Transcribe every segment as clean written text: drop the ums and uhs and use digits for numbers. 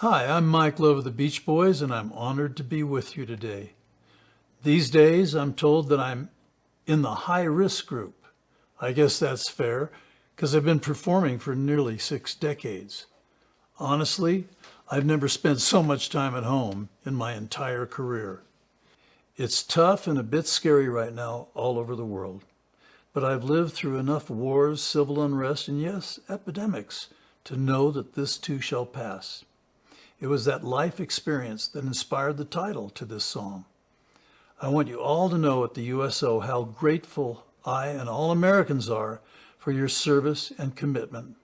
Hi, I'm Mike Love of the Beach Boys, and I'm honored to be with you today. These days, I'm told that I'm in the high-risk group. I guess that's fair, because I've been performing for nearly 6 decades. Honestly, I've never spent so much time at home in my entire career. It's tough and a bit scary right now all over the world, but I've lived through enough wars, civil unrest, and yes, epidemics, to know that this too shall pass. It was that life experience that inspired the title to this song. I want you all to know at the USO how grateful I and all Americans are for your service and commitment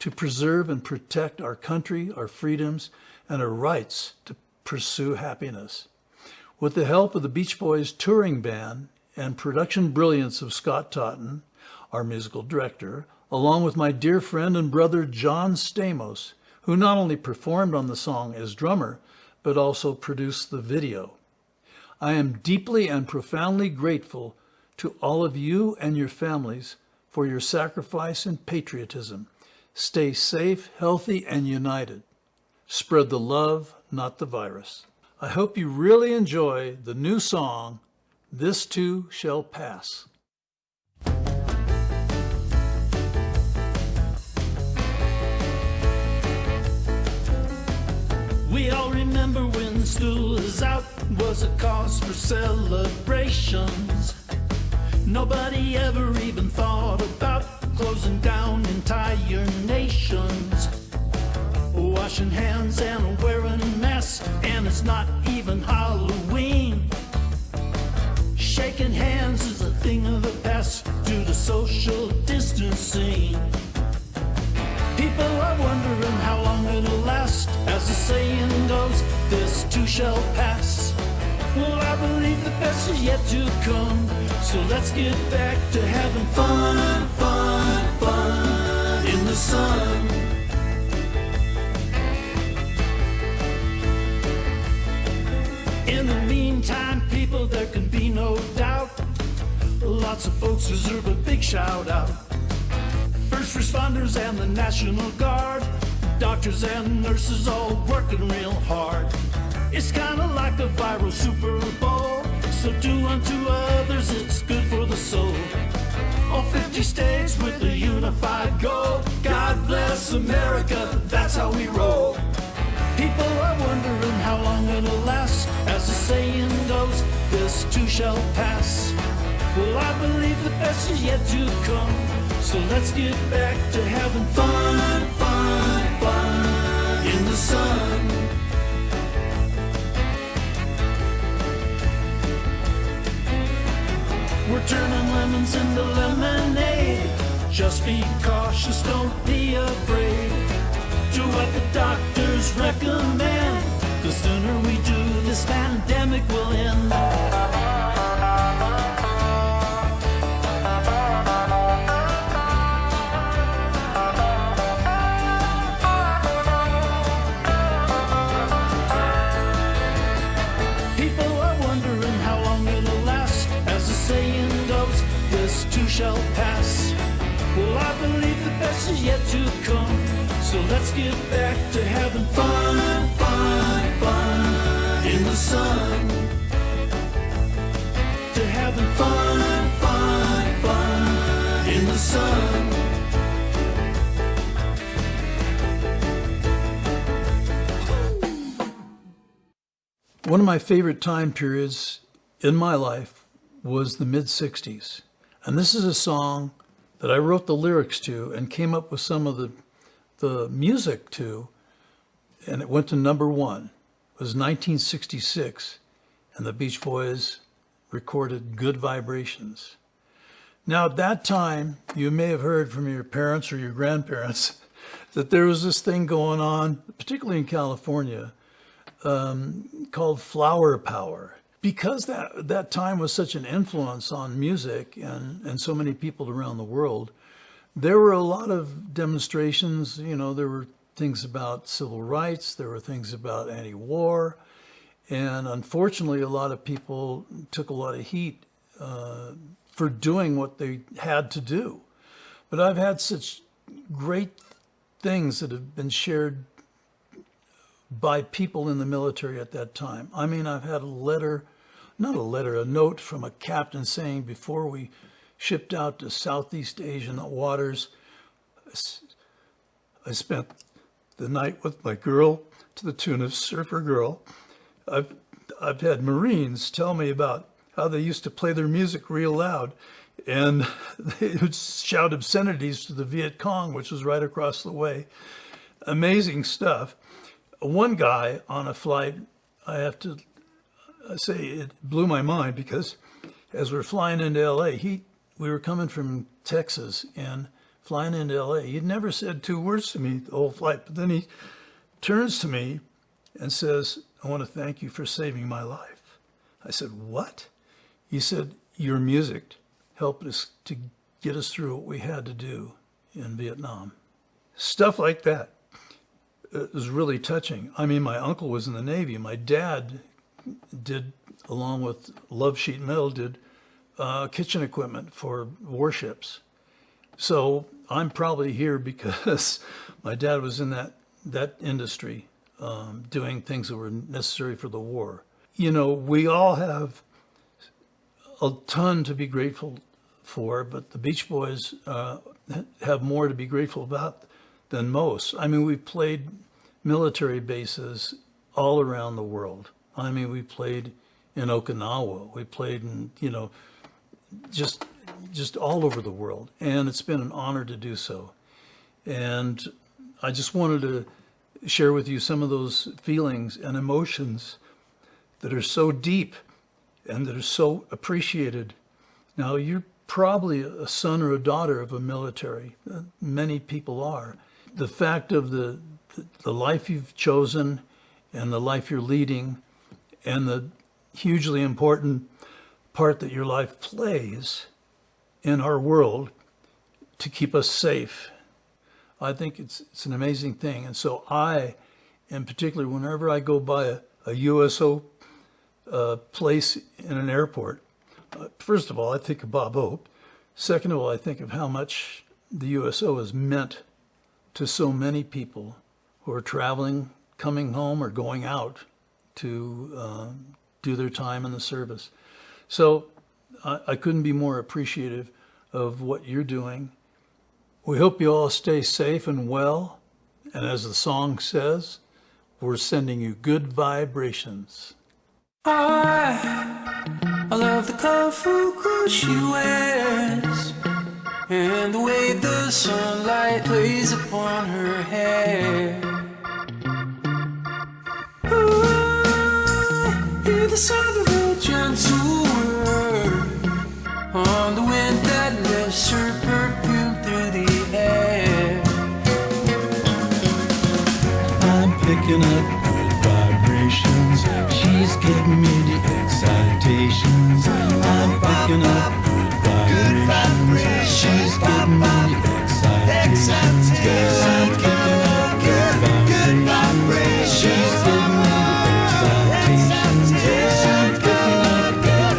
to preserve and protect our country, our freedoms, and our rights to pursue happiness. With the help of the Beach Boys touring band and production brilliance of Scott Totten, our musical director, along with my dear friend and brother John Stamos, who not only performed on the song as drummer, but also produced the video. I am deeply and profoundly grateful to all of you and your families for your sacrifice and patriotism. Stay safe, healthy, and united. Spread the love, not the virus. I hope you really enjoy the new song, This Too Shall Pass. We all remember when school is out was a cause for celebrations. Nobody ever even thought about closing down entire nations. Washing hands and wearing masks, and it's not even Halloween. Shaking hands is a thing of the past due to social distancing. People are wondering how long it'll last. As the saying goes, this too shall pass. Well, I believe the best is yet to come. So let's get back to having fun, fun, fun in the sun. In the meantime, people, there can be no doubt, lots of folks deserve a big shout out. First responders and the National Guard, doctors and nurses all working real hard. It's kind of like a viral Super Bowl, so do unto others, it's good for the soul. All 50 states with a unified goal. God bless America, that's how we roll. People are wondering how long it'll last. As the saying goes, this too shall pass. Well, I believe the best is yet to come. So let's get back to having fun, fun, fun in the sun. We're turning lemons into lemonade. Just be cautious, don't be afraid. Do what the doctors recommend. The sooner we do, this pandemic will end. Shall pass. Well, I believe the best is yet to come. So let's get back to having fun, fun, fun in the sun. To having fun, fun, fun in the sun. One of my favorite time periods in my life was the mid-60s. And this is a song that I wrote the lyrics to and came up with some of the music to, and it went to number 1. It was 1966, and the Beach Boys recorded Good Vibrations. Now, at that time, you may have heard from your parents or your grandparents that there was this thing going on, particularly in California, called flower power. Because that time was such an influence on music and so many people around the world, there were a lot of demonstrations. You know, there were things about civil rights, there were things about anti-war, and unfortunately, a lot of people took a lot of heat for doing what they had to do. But I've had such great things that have been shared by people in the military at that time. I mean, I've had a note from a captain saying before we shipped out to Southeast Asian waters, I spent the night with my girl to the tune of Surfer Girl. I've had Marines tell me about how they used to play their music real loud and they would shout obscenities to the Viet Cong, which was right across the way. Amazing stuff. One guy on a flight, I have to say, it blew my mind because as we're flying into LA, we were coming from Texas and flying into LA. He'd never said 2 words to me the whole flight, but then he turns to me and says, "I want to thank you for saving my life." I said, "What?" He said, "Your music helped us to get us through what we had to do in Vietnam." Stuff like that. It was really touching. I mean, my uncle was in the Navy. My dad did, along with Love Sheet Metal, did kitchen equipment for warships. So I'm probably here because my dad was in that industry, doing things that were necessary for the war. You know, we all have a ton to be grateful for, but the Beach Boys have more to be grateful about than most. I mean, we played military bases all around the world. I mean, we played in Okinawa. We played in, you know, just all over the world. And it's been an honor to do so. And I just wanted to share with you some of those feelings and emotions that are so deep and that are so appreciated. Now, you're probably a son or a daughter of a military. Many people are. The fact of the life you've chosen and the life you're leading and the hugely important part that your life plays in our world to keep us safe, I think it's an amazing thing. And so I, in particular, whenever I go by a USO place in an airport, first of all, I think of Bob Hope. Second of all, I think of how much the USO has meant to so many people who are traveling, coming home, or going out to do their time in the service. So I couldn't be more appreciative of what you're doing. We hope you all stay safe and well. And as the song says, we're sending you good vibrations. I love the colorful clothes she wears and the way the sunlight plays upon her hair. Ooh, hear the sound of a gentle word on the wind that lifts her perfume through the air. I'm picking up good vibrations. She's giving me the excitations. I'm picking up good vibrations. She's giving me the excitations. I'm picking up good vibrations. She's giving me the excitations. I'm picking up good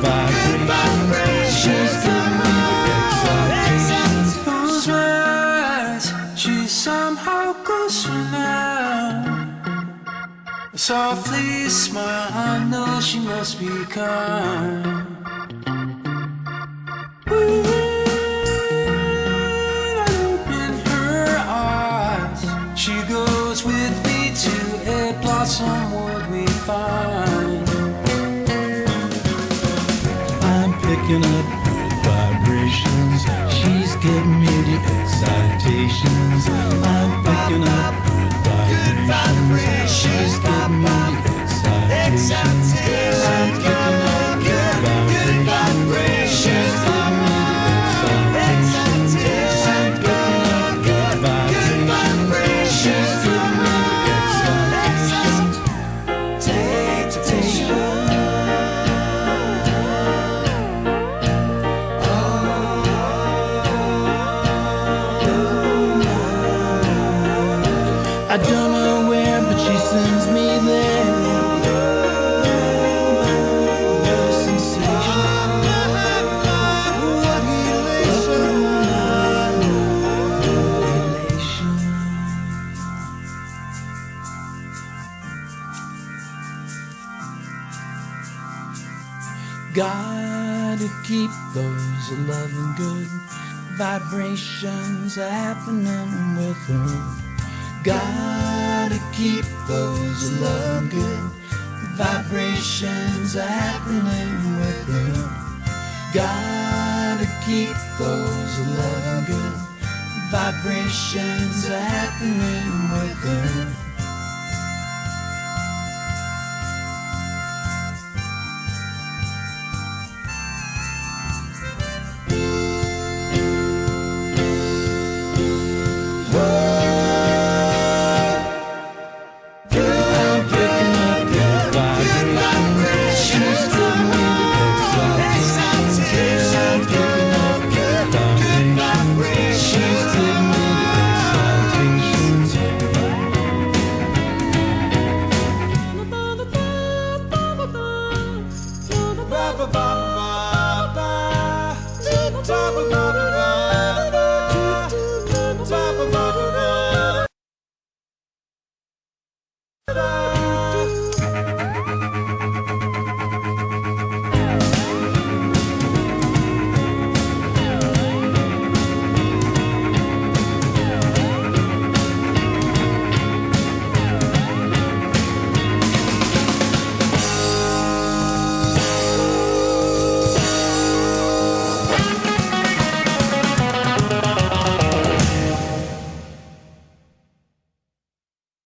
vibrations. She's giving me the excitations. Close my eyes, she's somehow closer now. Softly smile, I know she must be kind. When I open her eyes, she goes with me to a blossom wood we find. I'm picking up good vibrations. She's giving me the excitations. I'm picking up good vibrations. She's giving me the excitations. I'm picking up good vibrations. She's giving me the excitations. I'm picking up good vibrations. She's giving me the excitations. Take I don't know where, but she sends me there. Gotta keep those loving good vibrations happening with her. Gotta keep those loving good vibrations happening with her. Gotta keep those loving good vibrations happening with her.